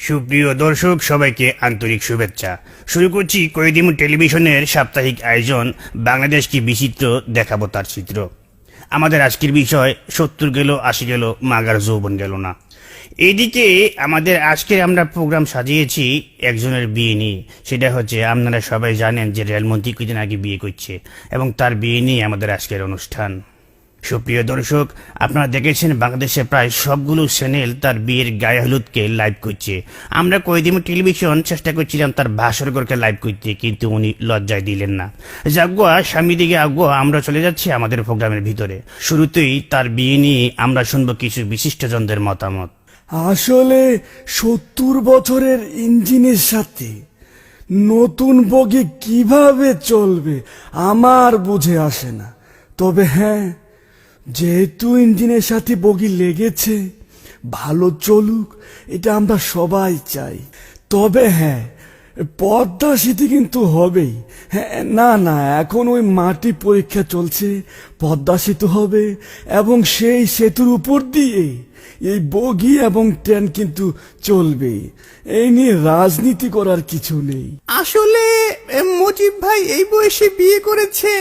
সুপ্রিয় দর্শক, সবাইকে আন্তরিক শুভেচ্ছা। শুরু করছি কয়েদিমু টেলিভিশনের সাপ্তাহিক আয়োজন বাংলাদেশ কি বিচিত্র, দেখাবো তার চিত্র। আমাদের আজকের বিষয় 70 গেল 80 গেল, মাগার যৌবন গেল না। এইদিকে আমাদের আজকের আমরা প্রোগ্রাম সাজিয়েছি একজনের বিয়ে নিয়ে। সেটা হচ্ছে, আপনারা সবাই জানেন যে রেলমন্ত্রী কিছুদিন আগে বিয়ে করছে এবং তার বিয়ে নিয়ে আমাদের আজকের অনুষ্ঠান। সুপ্রিয় দর্শক, আপনারা দেখেছেন বাংলাদেশে প্রায় সবগুলো চ্যানেল তার বিয়ের গায়ে হলুদকে লাইভ করছে। আমরা কয়েদিমু টেলিভিশন চেষ্টা করছিলাম তার ভাস্করকে লাইভ করতে, কিন্তু উনি লজ্জায় দিলেন না। যাগুয়া স্বামী দিকে আগুয়া, আমরা চলে যাচ্ছি আমাদের প্রোগ্রামের ভিতরে। শুরুতেই তার বিয়ে নিয়ে আমরা শুনবো কিছু বিশিষ্টজনদের মতামত। আসলে 70 বছরের ইঞ্জিনের সাথে নতুন বগি কিভাবে চলবে আমার বুঝে আসে না। তবে হ্যাঁ, যেহেতু ইঞ্জিনের সাথে বগি লেগেছে, ভালো চলুক, এটা আমরা সবাই চাই। তবে হ্যাঁ, পদ্মা সেতু কিন্তু হবেই। হ্যাঁ, না, এখন ওই মাটি পরীক্ষা চলছে, পদ্মা সেতু হবে এবং সেই সেতুর উপর দিয়ে এই বগি এবং ট্রেন কিন্তু চলবে। এই নিয়ে রাজনীতি করার কিছু নেই। আসলে মুজিব ভাই এই বয়সে বিয়ে করেছে,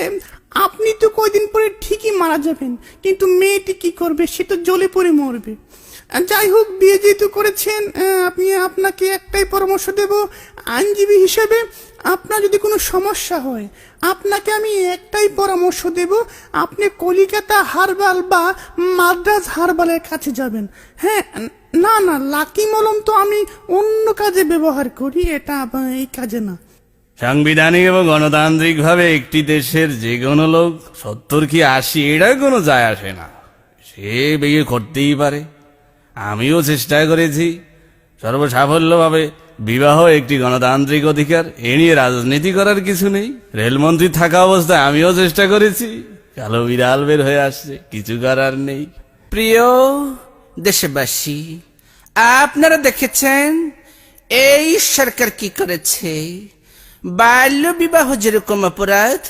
আপনি তো কয়দিন পরে ঠিকই মারা যাবেন, কিন্তু মেয়েটি কি করবে, সে তো জ্বলে পড়ে মরবে। যাই হোক, বিয়ে যেহেতু করেছেন, আপনাকে একটাই পরামর্শ দেব, আইনজীবী হিসেবে আপনার যদি কোনো সমস্যা হয়, আপনাকে আমি একটাই পরামর্শ দেব, আপনি কলিকাতা হারবাল বা মাদ্রাজ হারবালের কাছে যাবেন। হ্যাঁ, না, লাকি মলম তো আমি অন্য কাজে ব্যবহার করি, এটা এই কাজে না। সাংবিধানিক এবং গণতান্ত্রিক ভাবে একটি দেশের যে কোনো লোক 70 কি 80 এটা কোনো যায় আসে না, সে বিয়ে করতেই পারে। আমিও চেষ্টা করেছি সর্বসাফল্যভাবে। বিবাহ একটি গণতান্ত্রিক অধিকার, এ নিয়ে রাজনীতি করার কিছু নেই। রেলমন্ত্রী থাকা অবস্থায় আমিও চেষ্টা করেছি, কালো বিড়াল বের হয়ে আসছে, কিছু করার নেই। প্রিয় দেশবাসী, আপনারা দেখেছেন এই সরকার কি করেছে। বাল্য বিবাহ যেরকম অপরাধ,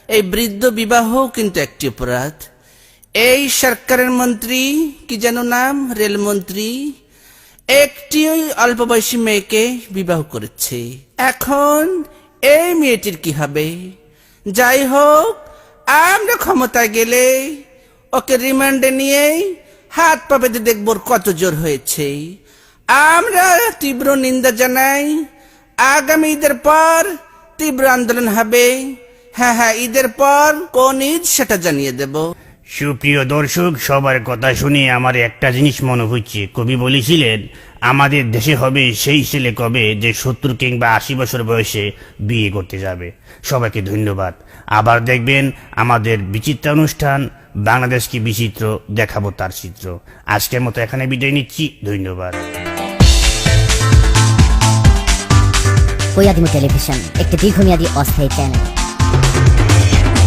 এই বৃদ্ধ বিবাহ কিন্তু একটি অপরাধ। এই সরকারের মন্ত্রী কি যেন নাম, রেলমন্ত্রী, একটি অল্প বয়সী মেয়েকে বিবাহ করেছে। এখন এই মেয়েটির কি হবে? যাই হোক, আমরা ক্ষমতায় গেলে ওকে রিমান্ডে নিয়ে হাত পা বেঁধে দেখব কত জোর হয়েছে। আমরা তীব্র নিন্দা জানাই। আগামী ঈদের পর তীব্র আন্দোলন হবে। হ্যাঁ, ঈদের পর কোন ঈদ সেটা জানিয়ে দেব। সুপ্রিয় দর্শক, সবার কথা শুনে আমার একটা জিনিস মনে হচ্ছে, কবি বলেছিলেন, আমাদের দেশে হবে সেই ছেলে কবে যে 70 কিংবা 80 বছর বয়সে বিয়ে করতে যাবে। সবাইকে ধন্যবাদ। আবার দেখবেন আমাদের বিচিত্র অনুষ্ঠান বাংলাদেশ কি বিচিত্র, দেখাবো তার চিত্র। আজকের মতো এখানে বিদায় নিচ্ছি, ধন্যবাদ। কয়েদিমু টেলিভিশন একটি দীর্ঘমেয়াদী অস্থায়ী চ্যানেল।